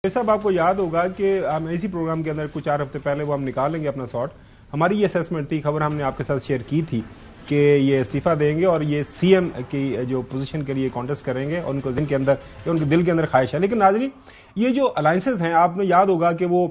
साहब आपको याद होगा कि हम इसी प्रोग्राम के अंदर कुछ 4 हफ्ते पहले वो हम निकालेंगे अपना शॉट। हमारी ये असेसमेंट थी, खबर हमने आपके साथ शेयर की थी कि ये इस्तीफा देंगे और ये सीएम की जो पोजीशन के लिए कॉन्टेस्ट करेंगे और उनको उनके अंदर उनके दिल के अंदर ख्वाहिश है। लेकिन नाज़रीन, ये जो अलायंसेज हैं, आपने याद होगा कि वो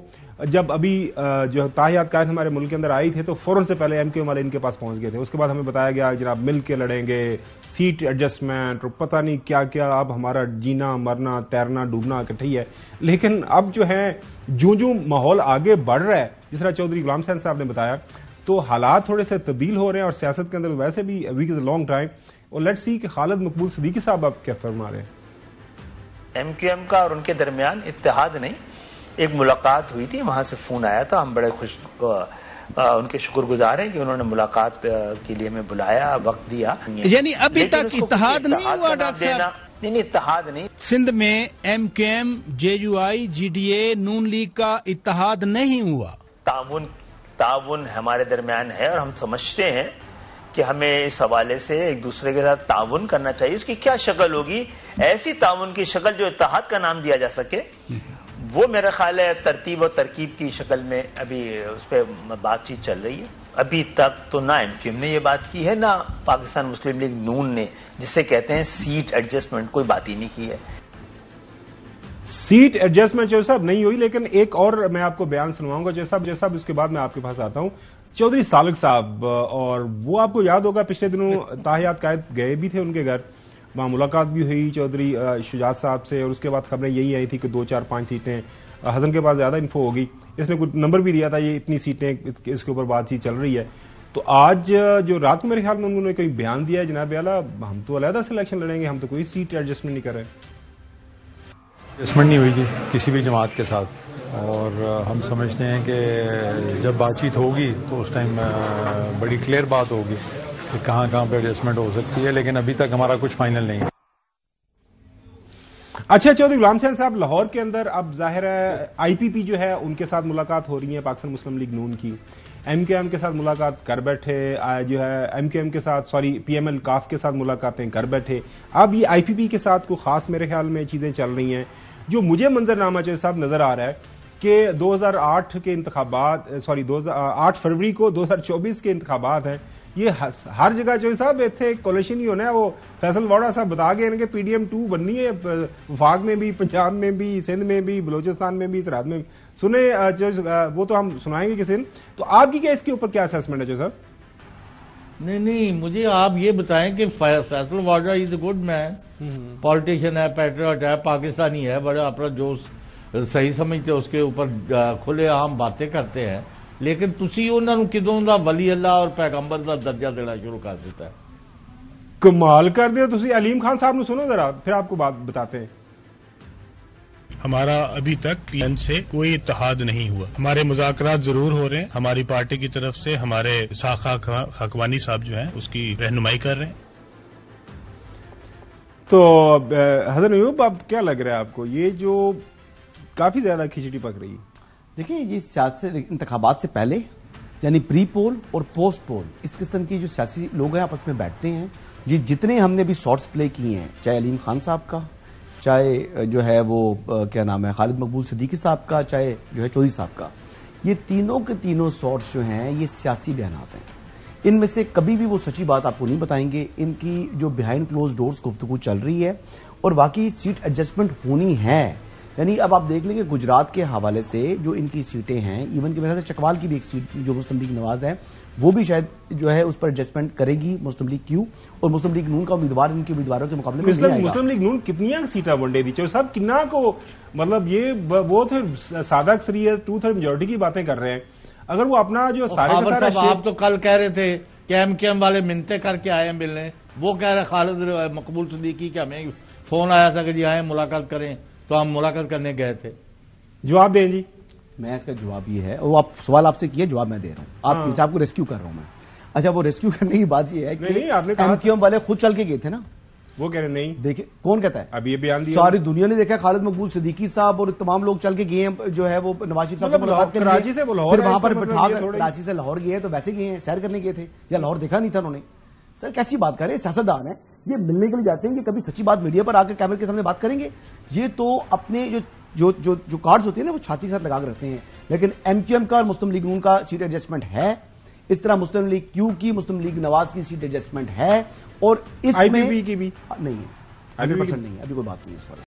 जब अभी जो ताहियात कायद हमारे मुल्क के अंदर आई थे तो फौरन से पहले एमक्यूएम वाले इनके पास पहुंच गए थे। उसके बाद हमें बताया गया जनाब मिल के लड़ेंगे, सीट एडजस्टमेंट और पता नहीं क्या क्या, अब हमारा जीना मरना तैरना डूबना इकट्ठे ही है। लेकिन अब जो है जो माहौल आगे बढ़ रहा है, जिस तरह चौधरी गुलाम हुसैन साहब ने बताया, तो हालात थोड़े से तब्दील हो रहे हैं और सियासत के अंदर वैसे भी week is a long time. और लेट्स सी कि खालिद मकबूल सिद्दीकी साहब आप क्या फरमा रहे हैं। एमक्यूएम का और उनके दरमियान इत्तेहाद नहीं, एक मुलाकात हुई थी, वहां से फोन आया था। हम बड़े उनके शुक्रगुजार हैं कि उन्होंने मुलाकात के लिए हमें बुलाया, वक्त दिया। यानी अभी तक इत्तेहाद नहीं हुआ डॉक्टर साहब? नहीं, इत्तेहाद नहीं। सिंध में एमक्यूएम, जेयूआई, जीडीए, नून लीग का इत्तेहाद नहीं हुआ। ताउन हमारे दरमियान है और हम समझते हैं कि हमें इस हवाले से एक दूसरे के साथ ताउन करना चाहिए। उसकी क्या शक्ल होगी, ऐसी ताउन की शक्ल जो इत्तेहाद का नाम दिया जा सके, वो मेरा ख्याल है तरतीब और तरकीब की शक्ल में अभी उस पर बातचीत चल रही है। अभी तक तो ना एमक्यूएम ने ये बात की है, ना पाकिस्तान मुस्लिम लीग नून ने, जिसे कहते हैं सीट एडजस्टमेंट, कोई बात ही नहीं की है। सीट एडजस्टमेंट जो साहब नहीं हुई। लेकिन एक और मैं आपको बयान सुनवाऊंगा जो साहब, उसके बाद मैं आपके पास आता हूं। चौधरी सालिक साहब, और वो आपको याद होगा पिछले दिनों ताहियात कायद गए भी थे उनके घर, वहां मुलाकात भी हुई चौधरी शुजात साहब से, और उसके बाद खबरें यही आई थी कि 2, 4, 5 सीटें। हसन के पास ज्यादा इन्फो होगी, इसने कुछ नंबर भी दिया था, ये इतनी सीटें, इसके ऊपर बातचीत चल रही है। तो आज जो रात को मेरे ख्याल में उन्होंने कोई बयान दिया है, जनाब आला हम तो अलहदा से इलेक्शन लड़ेंगे, हम तो कोई सीट एडजस्टमेंट नहीं कर रहे। एडजस्टमेंट नहीं हुई थी किसी भी जमात के साथ, और हम समझते हैं कि जब बातचीत होगी तो उस टाइम बड़ी क्लियर बात होगी कि कहाँ पे एडजस्टमेंट हो सकती है, लेकिन अभी तक हमारा कुछ फाइनल नहीं है। अच्छा, चौधरी गुलाम हुसैन साहब, लाहौर के अंदर अब जाहिर है आईपीपी जो है उनके साथ मुलाकात हो रही है, पाकिस्तान मुस्लिम लीग नून की, एमक्यूएम के साथ मुलाकात कर बैठे, जो है एमक्यूएम के साथ पीएमएल काफ के साथ मुलाकातें कर बैठे। अब ये आईपीपी के साथ कोई खास मेरे ख्याल में चीजें चल रही हैं। जो मुझे मंजरनामा जो साहब नजर आ रहा है कि 2008 के इंतखाबात, 8 फरवरी को 2024 के इंतखाबात हैं, ये हर जगह जो साहब इतने कोलेशन ही होना है। वो फैसल वाड़ा साहब बता गए इनके PDM 2 बननी है, वफाक में भी, पंजाब में भी, सिंध में भी, बलोचिस्तान में भी, सरहद में भी। सुने जो वो तो हम सुनाएंगे किसी दिन। तो आपकी क्या इसके ऊपर क्या असेसमेंट है जो साहब? नहीं, मुझे आप ये बताएं कि Faisal Vawda is a good man, politician है, पैट्रियट है, पाकिस्तानी है, बड़ा अपना जो सही समझते उसके ऊपर खुले आम बातें करते हैं, लेकिन तुसी उन्होंने किदों दा वली अल्लाह और पैगंबर का दर्जा देना शुरू कर देता है। कमाल कर दिया तुसी। अलीम खान साहब ने सुनो जरा, फिर आपको बात बताते हैं। हमारा अभी तक पीएम से कोई इत्तेहाद नहीं हुआ। हमारे मुज़ाकरात जरूर हो रहे हैं, हमारी पार्टी की तरफ से हमारे साखा खकवानी साहब जो हैं उसकी रहनुमाई कर रहे हैं। तो हसन अयूब, अब क्या लग रहा है आपको, ये जो काफी ज्यादा खिचड़ी पक रही है? देखिए, ये सियासी इंतखाबात से पहले यानी प्री पोल और पोस्ट पोल, इस किस्म की जो सियासी लोग हैं आपस में बैठते हैं, जितने हमने भी शॉर्ट्स प्ले किए हैं, चाहे अलीम खान साहब का, चाहे जो है वो क्या नाम है खालिद मकबूल सिद्दीकी साहब का, चाहे जो है चौधरी साहब का, ये तीनों के तीनों शॉर्ट्स जो हैं ये सियासी बयानात हैं। इनमें से कभी भी वो सच्ची बात आपको नहीं बताएंगे। इनकी जो बिहाइंड क्लोज डोर्स गुफ्तगू चल रही है, और वाकई सीट एडजस्टमेंट होनी है। यानी अब आप देख लेंगे गुजरात के हवाले से जो इनकी सीटें हैं, इवन कि मेरे ख्याल से चकवाल की भी एक सीट जो मुस्लिम लीग नवाज है, वो भी शायद जो है उस पर एडजस्टमेंट करेगी मुस्लिम लीग क्यों, और मुस्लिम लीग नून का उम्मीदवार इनके उम्मीदवारों के मुकाबले में नहीं आएगा। मुस्लिम लीग नून कितनी सीटें वनडे दी चो साहब, किन्ना को, मतलब ये वो थे सादा अक्सरियत 2/3 मेजोरिटी की बातें कर रहे हैं। अगर वो अपना जो सारे आप तो कल कह रहे थे कि एमक्यूएम वाले मिन्नतें करके आए मिलने, वो कह रहे खालिद मकबूल सिद्दीकी का हमें फोन आया था कि जी आए मुलाकात करें, तो हम मुलाकात करने गए थे। जवाब दें जी। मैं इसका जवाब ये है, वो आप सवाल आपसे किए, जवाब मैं दे रहा हूँ। आपको रेस्क्यू कर रहा हूँ मैं। अच्छा, वो रेस्क्यू करने की बात ये है कि एमक्यूएम वाले खुद चल के गए थे ना, वो कह रहे नहीं। देखिए, कौन कहता है? अब ये बयान दिया, सारी दुनिया ने देखा, खालिद मकबूल सिद्दीकी साहब और तमाम लोग चल के गए हैं, जो है वो नवाज शरीफ साहब से मुलाकात करने, कराची से लाहौर, वहां पर बैठा कर कराची से लाहौर गए, तो वैसे गए हैं, सैर करने गए थे, या लाहौर देखा नहीं था उन्होंने? सर कैसी बात कर रहे हैं, सियासतदान है, ये मिलने के लिए जाते हैं, ये कभी सच्ची बात मीडिया पर आकर कैमरे के सामने बात करेंगे? ये तो अपने जो جو کارڈز ہوتے ہیں نا وہ چھاتی کے ساتھ لگا کے رکھتے ہیں، لیکن ایم کیو ایم کا اور مسلم لیگ نون کا سیٹ ایڈجسٹمنٹ ہے، اس طرح مسلم لیگ کیو کی، مسلم لیگ نواز کی سیٹ ایڈجسٹمنٹ ہے، اور اس میں IPP کی بھی نہیں ہے، 100% نہیں ہے، ابھی کوئی بات نہیں ہے اس پر۔